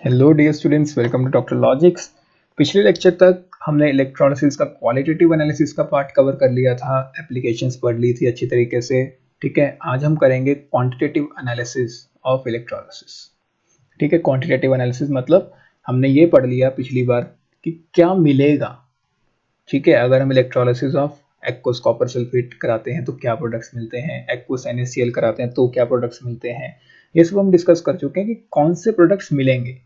Hello dear students, welcome to Doctor Logics. पिछले lecture तक हमने इलेक्ट्रोलिसिस का क्वालिटेटिव एनालिसिस का पार्ट कवर कर लिया था, एप्लीकेशंस पढ़ ली थी अच्छी तरीके से। ठीक है, आज हम करेंगे क्वांटिटेटिव एनालिसिस ऑफ इलेक्ट्रोलिसिस। ठीक है, क्वांटिटेटिव एनालिसिस मतलब हमने ये पढ़ लिया पिछली बार कि क्या मिलेगा। ठीक है, अगर हम electrolysis of aqueous copper sulphate कराते हैं तो क्या प्रोडक्ट्स मिलते हैं, एक्वस NaCl कराते हैं तो क्या प्रोडक्ट्स मिलते हैं, ये सब हम डिस्कस कर चुके हैं कि कौन से प्रोडक्ट्स मिलेंगे।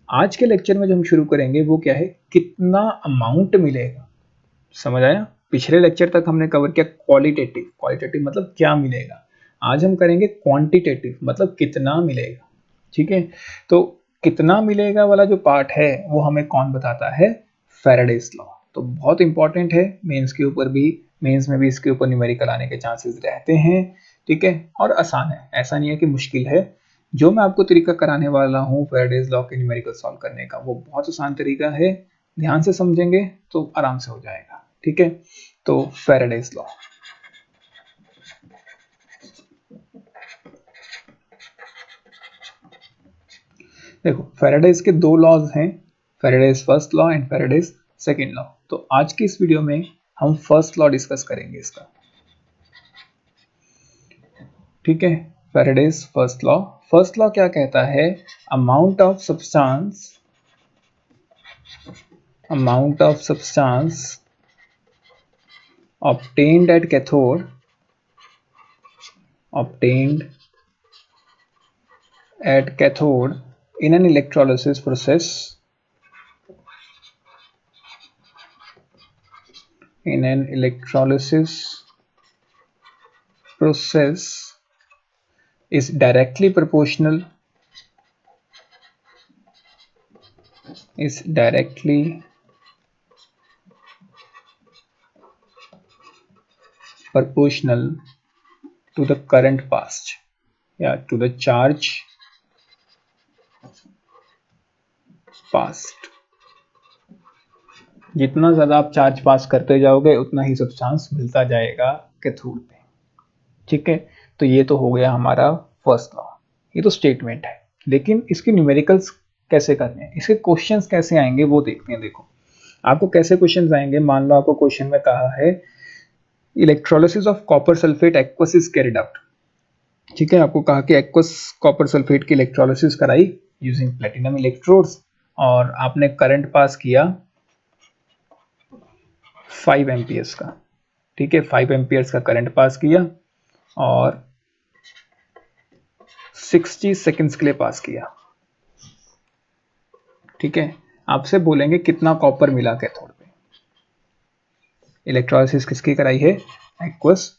आज के लेक्चर में जो हम शुरू करेंगे वो क्या है, कितना अमाउंट मिलेगा। समझ आया? पिछले लेक्चर तक हमने कवर किया क्वालिटेटिव, क्वालिटेटिव मतलब क्या मिलेगा। आज हम करेंगे क्वांटिटेटिव मतलब कितना मिलेगा। ठीक है, तो कितना मिलेगा वाला जो पार्ट है वो हमें कौन बताता है? Faraday's law. तो बहुत इंपॉर्टेंट है, मेंस के ऊपर भी, मेंस में भी इसके ऊपर न्यूमेरिकल आने के चांसेस रहते हैं। ठीक है, और आसान है, ऐसा नहीं है कि मुश्किल है। जो मैं आपको तरीका कराने वाला हूँ फैराडेज लॉ के न्यूमेरिकल सॉल्व करने का, वो बहुत आसान तरीका है। ध्यान से समझेंगे तो आराम से हो जाएगा। ठीक है, तो फैराडेज लॉ, देखो फैराडेज के दो लॉज हैं, Faraday's first law and Faraday's second law. तो आज की इस वीडियो में हम फर्स्ट लॉ डिस्कस करेंगे इसका। ठीक है, Faraday's first law. First law क्या कहता है? Amount of substance obtained at cathode in an electrolysis process is directly proportional to the current passed या to the charge passed। जितना ज्यादा आप चार्ज पास करते जाओगे उतना ही सब्सटेंस मिलता जाएगा कैथोड पे। ठीक है, तो ये तो हो गया हमारा फर्स्ट लॉ, ये तो स्टेटमेंट है। लेकिन इसके न्यूमेरिकल्स कैसे करने हैं, इसके क्वेश्चंस कैसे आएंगे वो देखते हैं। देखो आपको कैसे क्वेश्चंस आएंगे। मान लो आपको क्वेश्चन में कहा है electrolysis of copper sulphate aqueous is carried out. ठीक है, आपको कहा कि एक्वस कॉपर सल्फेट की इलेक्ट्रोलिसिस कराई यूजिंग प्लेटिनम इलेक्ट्रोड्स और आपने करंट पास किया 5 एम्पियर्स का। ठीक है, 5 एम्पियर्स का करंट पास किया और 60 सेकंड्स के लिए पास किया। ठीक है, आपसे बोलेंगे कितना कॉपर मिला कैथोड पे। इलेक्ट्रोलिसिस किसकी कराई है? एक्वस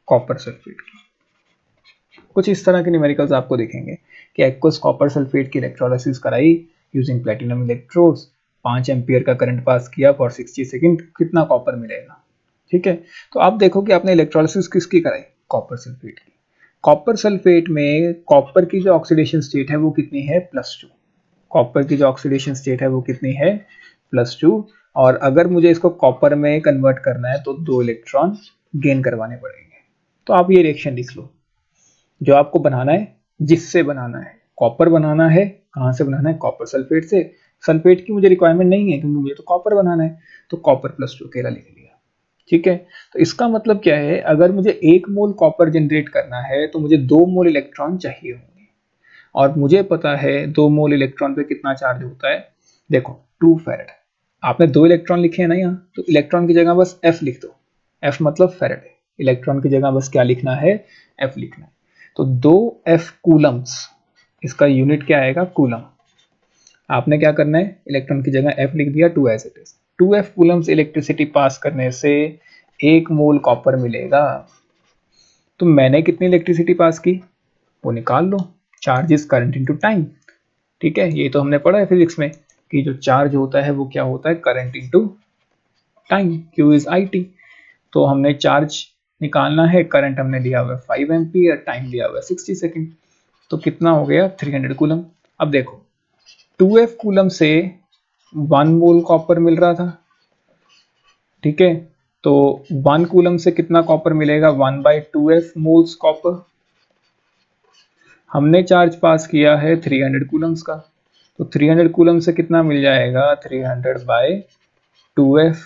कॉपर सल्फेट की। कुछ इस तरह के न्यूमेरिकल्स आपको दिखेंगे कि एक्वस कॉपर सल्फेट की इलेक्ट्रोलिसिस कराई यूजिंग प्लेटिनम इलेक्ट्रोड्स, 5 एम्पियर का करंट पास किया फॉर 60 सेकंड, कितना कॉपर मिलेगा। ठीक है, तो आप देखो कि आपने इलेक्ट्रोलिसिस किसकी कराई? कॉपर सल्फेट की। कॉपर सल्फेट में कॉपर की जो ऑक्सीडेशन स्टेट है वो कितनी है? +2। कॉपर की जो ऑक्सीडेशन स्टेट है वो कितनी है? +2। और अगर मुझे इसको कॉपर में कन्वर्ट करना है तो 2 इलेक्ट्रॉन गेन करवाने पड़ेंगे। तो आप ये रिएक्शन लिख लो जो आपको बनाना है, जिससे बनाना है। कॉपर बनाना है, कहाँ से बनाना है? कॉपर सल्फेट से। सल्फेट की मुझे रिक्वायरमेंट नहीं है क्योंकि मुझे तो कॉपर बनाना है, तो कॉपर +2 अकेला लिख लिया। ठीक है, तो इसका मतलब क्या है? अगर मुझे 1 मोल कॉपर जनरेट करना है तो मुझे 2 मोल इलेक्ट्रॉन चाहिए होंगे, और मुझे पता है 2 मोल इलेक्ट्रॉन पे कितना चार्ज होता है। देखो 2 फैराड, आपने 2 इलेक्ट्रॉन लिखे हैं ना यहाँ, तो इलेक्ट्रॉन की जगह बस F लिख दो। F मतलब फैराड है, इलेक्ट्रॉन की जगह बस क्या लिखना है? F लिखना है। तो 2F कूलम्स, इसका यूनिट क्या आएगा? कूलम। आपने क्या करना है? इलेक्ट्रॉन की जगह F लिख दिया, 2 as it is. 2F coulombs electricity pass करने से 1 मोल कॉपर मिलेगा। तो मैंने कितनी इलेक्ट्रिसिटी पास की वो निकाल लो, charge is current into time. ठीक है, ये तो हमने पढ़ा है फिजिक्स में कि जो चार्ज होता है वो क्या होता है? Current into time, Q is IT। तो हमने चार्ज निकालना है, करंट हमने लिया हुआ है 5 एम्पियर, टाइम लिया हुआ है 60 सेकंड, तो कितना हो गया? 300 कूलम। अब देखो 2F कूलम से 1 मोल कॉपर मिल रहा था। ठीक है, तो 1 कूलम से कितना कॉपर मिलेगा? 1/2F moles copper. हमने चार्ज पास किया है 300 कूलम्स का, तो 300 कूलम से कितना मिल जाएगा, 300/2F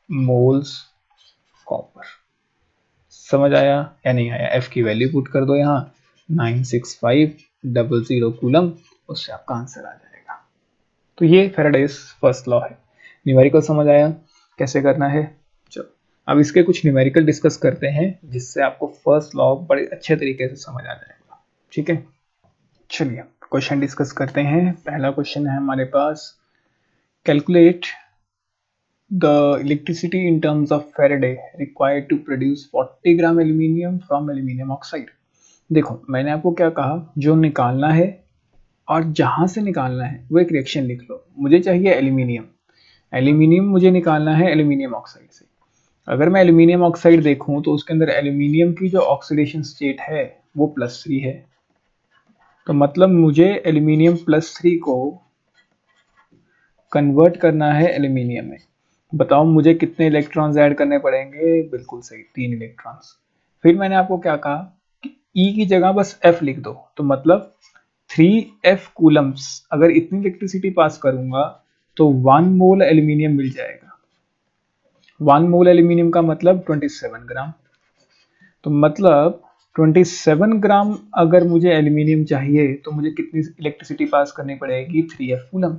मोल्स कॉपर। समझ आया या नहीं आया? F की वैल्यू पुट कर दो यहाँ 96500 कूलम, उससे आपका आंसर आ जाएगा। तो ये फैराडेज फर्स्ट लॉ है। न्यूमेरिकल समझ आया कैसे करना है? चलो अब इसके कुछ न्यूमेरिकल डिस्कस करते हैं जिससे आपको फर्स्ट लॉ बड़े अच्छे तरीके से समझ आ जाएगा। ठीक है, चलिए क्वेश्चन डिस्कस करते हैं। पहला क्वेश्चन है हमारे पास, calculate the electricity in terms of Faraday required to produce 40 gram aluminium from aluminium oxide. देखो मैंने आपको क्या कहा, जो निकालना है और जहां से निकालना है वो एक रिएक्शन लिख लो। मुझे चाहिए एल्यूमिनियम, एल्यूमिनियम मुझे निकालना है एल्यूमिनियम ऑक्साइड से। अगर मैं एल्यूमिनियम ऑक्साइड देखूं तो उसके अंदर एल्यूमिनियम की जो ऑक्सीडेशन स्टेट है वो +3 है। तो मतलब मुझे एल्यूमिनियम +3 को कन्वर्ट करना है एल्यूमिनियम में। बताओ मुझे कितने इलेक्ट्रॉन्स ऐड करने पड़ेंगे? बिल्कुल सही, 3 इलेक्ट्रॉन्स। फिर मैंने आपको क्या कहा कि E की जगह बस F लिख दो, तो मतलब 3F कूलम्स अगर इतनी इलेक्ट्रिसिटी पास करूंगा तो 1 मोल एल्यूमिनियम मिल जाएगा। 1 मोल एल्यूमिनियम का मतलब 27 ग्राम। तो मतलब 27 ग्राम अगर मुझे एल्यूमिनियम चाहिए तो मुझे कितनी इलेक्ट्रिसिटी पास करनी पड़ेगी? 3F coulomb.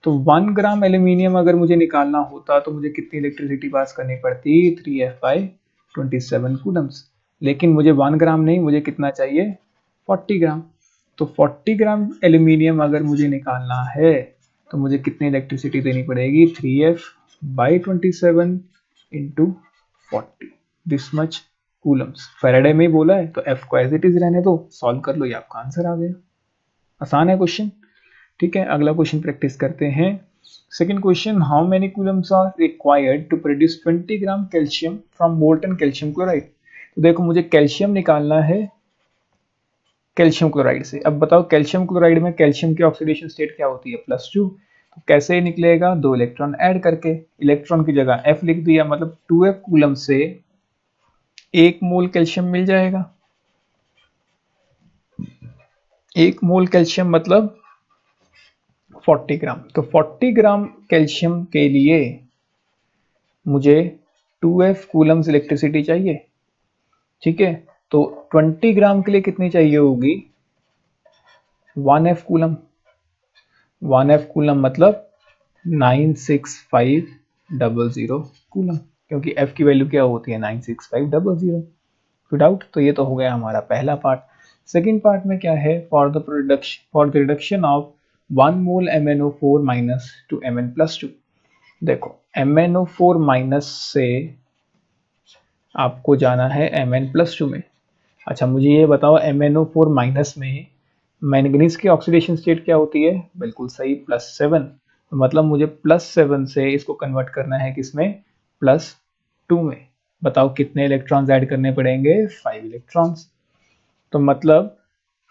तो 1 ग्राम एल्यूमिनियम अगर मुझे निकालना होता तो मुझे कितनी इलेक्ट्रिसिटी पास करनी पड़ती? 3F/27 Coulomb's. लेकिन मुझे 1 ग्राम नहीं, मुझे कितना चाहिए? 40 ग्राम। तो 40 ग्राम एल्यूमिनियम अगर मुझे निकालना है तो मुझे कितनी इलेक्ट्रिसिटी देनी पड़ेगी? 3F/27 into 40, this much Coulomb's. Faraday में ही बोला है तो F को एज इट इज रहने दो, सॉल्व कर लो, ये आपका आंसर आ गया। आसान है क्वेश्चन। ठीक है, अगला क्वेश्चन प्रैक्टिस करते हैं। Second question, how many coulombs are required to produce 20 gram calcium from molten calcium chloride. तो देखो मुझे कैल्शियम निकालना है कैल्शियम क्लोराइड से। अब बताओ कैल्शियम क्लोराइड में कैल्शियम की ऑक्सीडेशन स्टेट क्या होती है? +2। तो कैसे निकलेगा? 2 इलेक्ट्रॉन ऐड करके। इलेक्ट्रॉन की जगह F लिख दिया, मतलब 2F कूलम से 1 मोल कैल्शियम मिल जाएगा। 1 मोल कैल्शियम मतलब 40 ग्राम। तो 40 ग्राम कैल्शियम के लिए मुझे 2F कूलम्स इलेक्ट्रिसिटी चाहिए। ठीक है, तो 20 ग्राम के लिए कितनी चाहिए होगी? 1F coulomb. 1F कूलम मतलब 96500 कूलम, क्योंकि F की वैल्यू क्या होती है? 96500। कोई डाउट? तो ये तो हो गया हमारा पहला पार्ट। सेकेंड पार्ट में क्या है? For the reduction of 1 mole MnO4- to Mn+2। देखो MnO4- से आपको जाना है Mn+2 में। अच्छा मुझे ये बताओ MnO4- में मैंगनीज की ऑक्सीडेशन स्टेट क्या होती है? बिल्कुल सही, +7। तो मतलब मुझे +7 से इसको कन्वर्ट करना है किसमें? +2 में। बताओ कितने इलेक्ट्रॉन्स ऐड करने पड़ेंगे? 5 इलेक्ट्रॉन्स। तो मतलब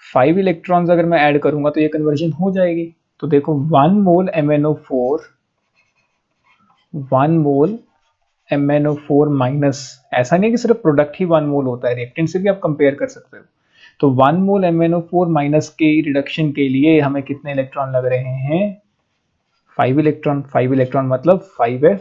5 इलेक्ट्रॉन्स अगर मैं ऐड करूंगा तो ये कन्वर्जन हो जाएगी। तो देखो 1 मोल MnO4, 1 मोल MnO4- ऐसा नहीं है कि सिर्फ प्रोडक्ट ही 1 मोल होता है, रिएक्टेंट से भी आप कंपेयर कर सकते हो। तो 1 मोल MnO4- के रिडक्शन के लिए हमें कितने इलेक्ट्रॉन लग रहे हैं? 5 इलेक्ट्रॉन। 5 इलेक्ट्रॉन मतलब 5F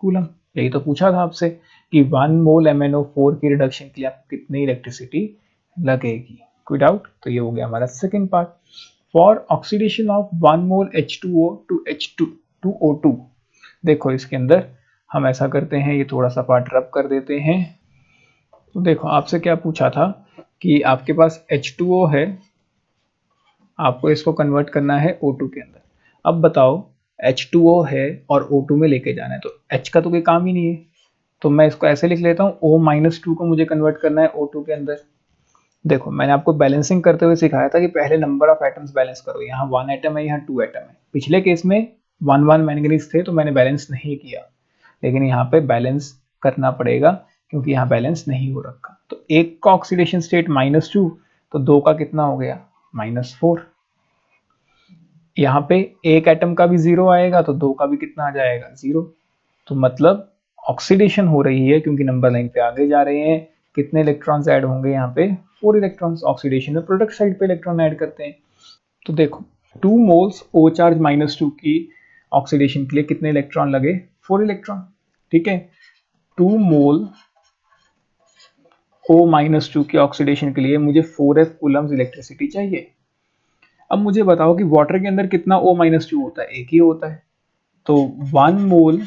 कूलम। यही तो पूछा था आपसे कि 1 मोल MnO4 की रिडक्शन के लिए आपको कितनी इलेक्ट्रिसिटी लगेगी। कोई डाउट? तो ये हो गया हमारा second part. For oxidation of 1 mole H2O to H2O2। देखो इसके अंदर हम ऐसा करते हैं, ये थोड़ा सा पार्ट रब कर देते हैं। तो देखो आपसे क्या पूछा था कि आपके पास H2O है, आपको इसको कन्वर्ट करना है O2 के अंदर। अब बताओ H2O है और O2 में लेके जाना है, तो H का तो कोई काम ही नहीं है, तो मैं इसको ऐसे लिख लेता हूँ O-2 को मुझे कन्वर्ट करना है O2 के अंदर। देखो मैंने आपको बैलेंसिंग करते हुए सिखाया था कि पहले नंबर ऑफ एटम्स बैलेंस करो। यहाँ 1 एटम है, यहाँ 2 एटम है। पिछले केस में 1 मैंगनीज थे तो मैंने बैलेंस नहीं किया, लेकिन यहाँ पे बैलेंस करना पड़ेगा क्योंकि यहाँ बैलेंस नहीं हो रखा। तो एक का ऑक्सीडेशन स्टेट -2, तो 2 का कितना हो गया? -4। यहाँ पे एक एटम का भी 0 आएगा तो 2 का भी कितना आ जाएगा? 0। तो मतलब ऑक्सीडेशन हो रही है क्योंकि नंबर लाइन पे आगे जा रहे हैं। कितने इलेक्ट्रॉन्स ऐड होंगे यहाँ पे? 4 इलेक्ट्रॉन्स। ऑक्सीडेशन में प्रोडक्ट साइड पे इलेक्ट्रॉन ऐड करते हैं। तो देखो 2 मोल्स O चार्ज -2 की ऑक्सीडेशन के लिए कितने इलेक्ट्रॉन लगे? 4 इलेक्ट्रॉन। ठीक है, 2 मोल O-2 की ऑक्सीडेशन के लिए मुझे 4F कूलम्स इलेक्ट्रिसिटी चाहिए। अब मुझे बताओ कि वाटर के अंदर कितना O-2 होता है? एक ही होता है। तो 1 मोल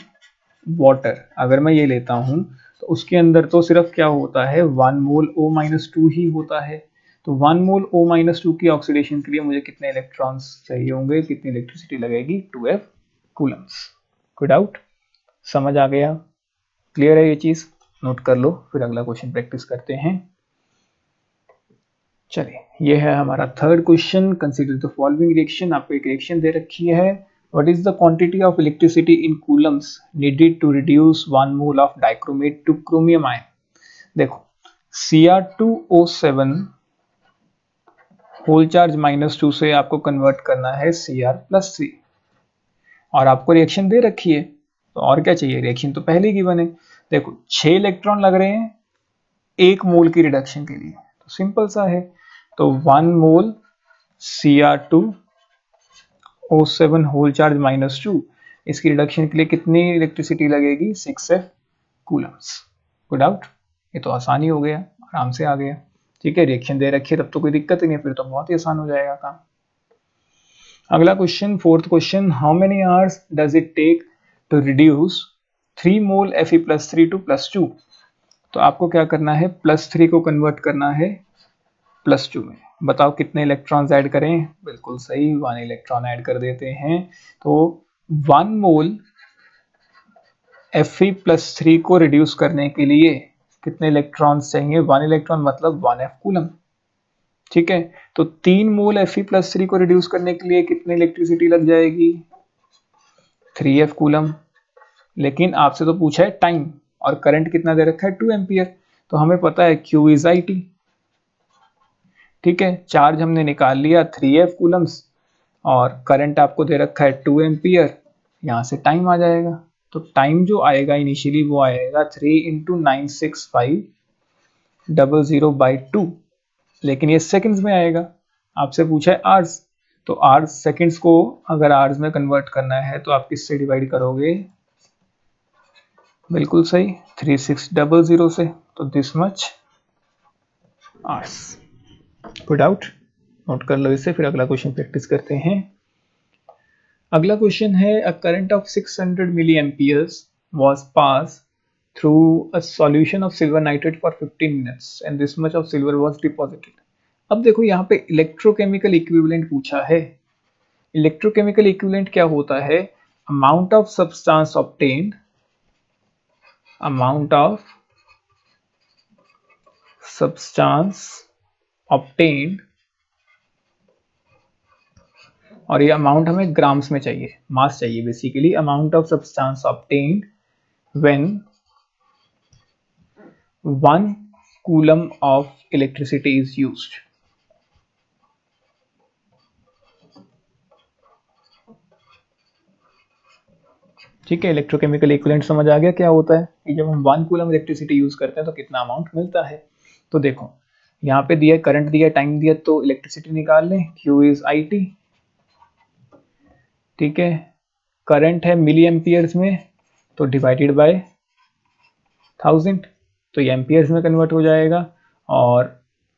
वाटर अगर मैं ये लेता हूं तो उसके अंदर तो सिर्फ क्या होता है? 1 मोल O-2 ही होता है। तो 1 मोल O-2 की ऑक्सीडेशन के लिए मुझे कितने इलेक्ट्रॉन्स चाहिए होंगे? कितनी इलेक्ट्रिसिटी लगेगी? 2F Coulomb's. कोई डाउट? समझ आ गया? क्लियर है ये चीज? नोट कर लो, फिर अगला क्वेश्चन प्रैक्टिस करते हैं। चलिए, ये है हमारा third question. Consider the following reaction. आपको एक रिएक्शन दे रखी है। What is the quantity of electricity in coulombs needed to reduce 1 mole of dichromate to chromium ion? देखो, Cr2O7 होल चार्ज -2 से आपको कन्वर्ट करना है Cr+3 और आपको रिएक्शन दे रखी है, तो और क्या चाहिए? रिएक्शन तो पहले गिवन है। देखो, 6 इलेक्ट्रॉन लग रहे हैं 1 मोल की रिडक्शन के लिए, तो सिंपल सा है। तो 1 मोल Cr2O7 होल चार्ज -2, इसकी रिडक्शन के लिए कितनी इलेक्ट्रिसिटी लगेगी? 6F Coulomb's. कोई डाउट? ये तो आसानी हो गया, आराम से आ गया। ठीक है, रिएक्शन दे रखी है तब तो कोई दिक्कत ही नहीं, फिर तो बहुत ही आसान हो जाएगा काम। अगला question, fourth question, how many hours does it take to reduce 3 mole Fe+3 to +2? तो आपको क्या करना है? +3 को कन्वर्ट करना है +2 में। बताओ कितने इलेक्ट्रॉन्स ऐड करें? बिल्कुल सही, 1 इलेक्ट्रॉन ऐड कर देते हैं। तो 1 मोल Fe+3 को रिड्यूस करने के लिए कितने इलेक्ट्रॉन्स चाहिए? 1 इलेक्ट्रॉन मतलब 1F कूलम। ठीक है, तो 3 मोल Fe+3 को रिड्यूस करने के लिए कितनी इलेक्ट्रिसिटी लग जाएगी? 3F coulomb. लेकिन आपसे तो पूछा है टाइम, और करंट कितना दे रखा है? 2 एम्पियर। तो हमें पता है Q इज IT। ठीक है, चार्ज हमने निकाल लिया 3F कूलम्स और करंट आपको दे रखा है 2 एम्पियर। यहाँ से टाइम आ जाएगा। तो टाइम जो आएगा इनिशियली वो आएगा 3 × 96500/2, लेकिन ये सेकंड्स में आएगा। आपसे पूछा है आवर्स, तो आवर्स सेकंड्स को अगर आवर्स में कन्वर्ट करना है तो आप किससे डिवाइड करोगे? बिल्कुल सही, 3600 से। तो दिस मच आवर्स। कोई डाउट? नोट कर लो इसे, फिर अगला क्वेश्चन प्रैक्टिस करते हैं। अगला क्वेश्चन है, a current of 600 milliamperes was passed through a solution of silver nitrate for 15 minutes and this much of silver was deposited. अब देखो, यहाँ पे इलेक्ट्रोकेमिकल इक्विवेलेंट पूछा है। इलेक्ट्रोकेमिकल इक्विवेलेंट क्या होता है? Amount of substance obtained, amount of substance obtained, और ये अमाउंट हमें ग्राम्स में चाहिए, मास चाहिए basically. Amount of substance obtained when 1 coulomb of electricity is used. ठीक है, इलेक्ट्रोकेमिकल इक्विवेलेंट समझ आ गया क्या होता है कि जब हम 1 कूलम इलेक्ट्रिसिटी यूज करते हैं तो कितना अमाउंट मिलता है। तो देखो, यहाँ पे दिया करंट, दिया टाइम, दिया, तो इलेक्ट्रिसिटी निकाल लें। Q is IT। ठीक है, करंट है मिली एम्पियर्स में, तो डिवाइडेड बाय 1000, तो ये एम्पियर्स में कन्वर्ट हो जाएगा। और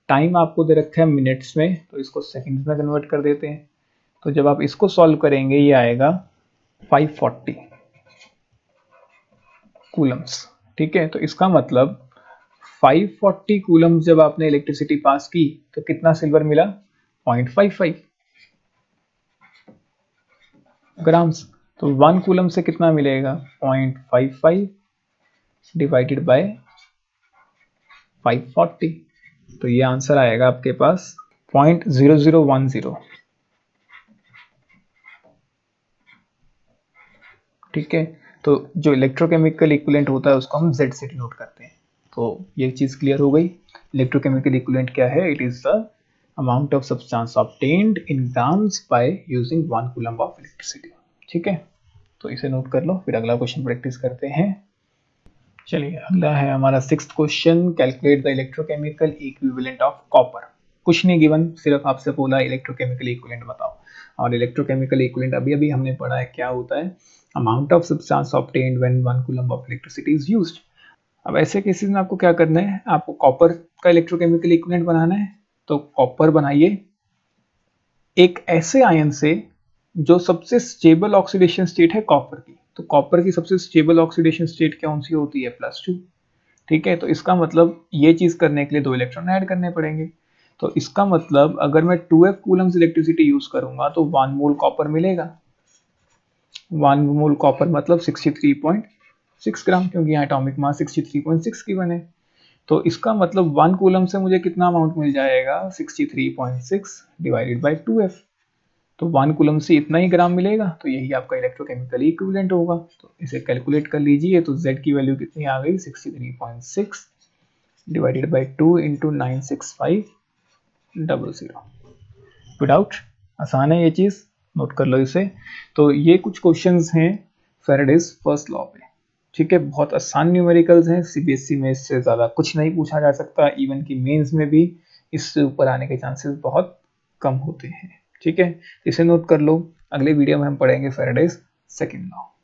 टाइम आपको दे रखा है मिनट्स में, तो इसको सेकंड्स में कन्वर्ट कर देते हैं। तो जब आप इसको सॉल्व करेंगे ये आएगा 540 कूलम्स। ठीक है, तो इसका मतलब 540 कूलम जब आपने इलेक्ट्रिसिटी पास की तो कितना सिल्वर मिला? 0.55 ग्राम्स। तो 1 कूलम से कितना मिलेगा? 0.55 डिवाइडेड बाय 540, तो ये आंसर आएगा आपके पास 0.0010। ठीक है, तो जो इलेक्ट्रोकेमिकल इक्विवेलेंट होता है उसको हम Z से डिनोट करते हैं। तो ये चीज क्लियर हो गई। इलेक्ट्रोकेमिकल इक्विवेलेंट क्या है? It is the amount of substance obtained in grams by using 1 coulomb of electricity. ठीक है, तो इसे नोट कर लो, फिर अगला क्वेश्चन प्रैक्टिस करते हैं। चलिए, अगला है हमारा 6th question, calculate the electrochemical equivalent of copper. कुछ नहीं गिवन, सिर्फ आपसे बोला इलेक्ट्रोकेमिकल इक्विवेलेंट बताओ। और इलेक्ट्रोकेमिकल इक्विवेलेंट अभी अभी हमने पढ़ा है क्या होता है, amount of substance obtained when 1 coulomb of electricity is used. अब ऐसे केसेस में आपको क्या करना है, आपको कॉपर का इलेक्ट्रोकेमिकल इक्विवेलेंट बनाना है, तो कॉपर बनाइए एक ऐसे आयन से जो सबसे स्टेबल ऑक्सीडेशन स्टेट है कॉपर की। तो कॉपर की सबसे स्टेबल ऑक्सीडेशन स्टेट कौन सी होती है, +2। ठीक है, तो इसका मतलब ये चीज करने के लिए 2 इलेक्ट्रॉन ऐड करने पड़ेंगे। तो इसका मतलब अगर मैं 2f कूलम्स इलेक्ट्रिसिटी यूज करूंगा तो 1 मोल कॉपर मिलेगा। 1 मोल कॉपर मतलब 63.6 ग्राम, क्योंकि यहाँ एटॉमिक मास 63.6 गिवन है। तो इसका मतलब 1 कूलम से मुझे कितना अमाउंट मिल जाएगा, 63.6 डिवाइडेड बाई 2f। तो 1 कूलम से इतना ही ग्राम मिलेगा, तो यही आपका इलेक्ट्रोकेमिकल इक्विवेलेंट होगा। तो इसे कैलकुलेट कर लीजिए, तो Z की वैल्यू कितनी आ गई, 63.6 डिवाइडेड बाई 2 इंटू 96500। विदाउट, आसान है ये चीज़, नोट कर लो इसे। तो ये कुछ क्वेश्चंस हैं फैराडेज फर्स्ट लॉ पे। ठीक है, बहुत आसान न्यूमेरिकल्स हैं, सीबीएसई में इससे ज़्यादा कुछ नहीं पूछा जा सकता, इवन की मेंस में भी इससे ऊपर आने के चांसेस बहुत कम होते हैं। ठीक है, इसे नोट कर लो। अगले वीडियो में हम पढ़ेंगे फैराडेज सेकंड लॉ।